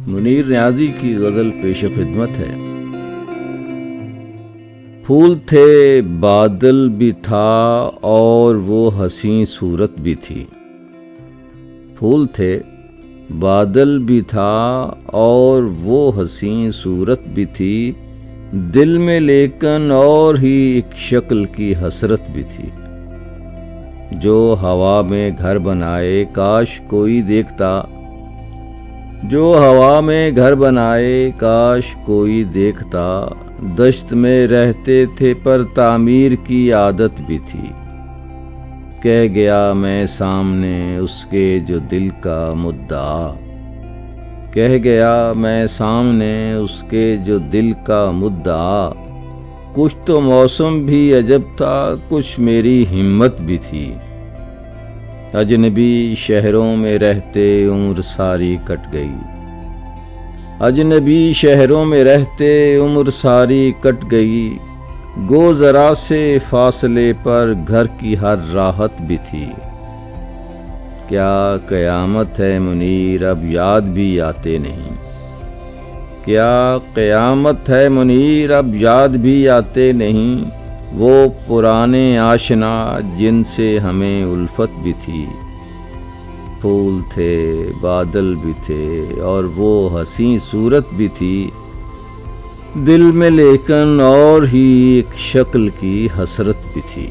منیر نیازی کی غزل پیش خدمت ہے۔ پھول تھے، بادل بھی تھا اور وہ حسین صورت بھی تھی۔ پھول تھے، بادل بھی تھا اور وہ حسین صورت بھی تھی، دل میں لیکن اور ہی ایک شکل کی حسرت بھی تھی۔ جو ہوا میں گھر بنائے کاش کوئی دیکھتا، جو ہوا میں گھر بنائے کاش کوئی دیکھتا، دشت میں رہتے تھے پر تعمیر کی عادت بھی تھی۔ کہہ گیا میں سامنے اس کے جو دل کا مدعا، کہہ گیا میں سامنے اس کے جو دل کا مدعا، کچھ تو موسم بھی عجب تھا، کچھ میری ہمت بھی تھی۔ اجنبی شہروں میں رہتے عمر ساری کٹ گئی، اجنبی شہروں میں رہتے عمر ساری کٹ گئی، گو ذرا سے فاصلے پر گھر کی ہر راحت بھی تھی۔ کیا قیامت ہے منیر اب یاد بھی آتے نہیں، کیا قیامت ہے منیر اب یاد بھی آتے نہیں، وہ پرانے آشنا جن سے ہمیں الفت بھی تھی۔ پھول تھے، بادل بھی تھے اور وہ حسین صورت بھی تھی، دل میں لیکن اور ہی ایک شکل کی حسرت بھی تھی۔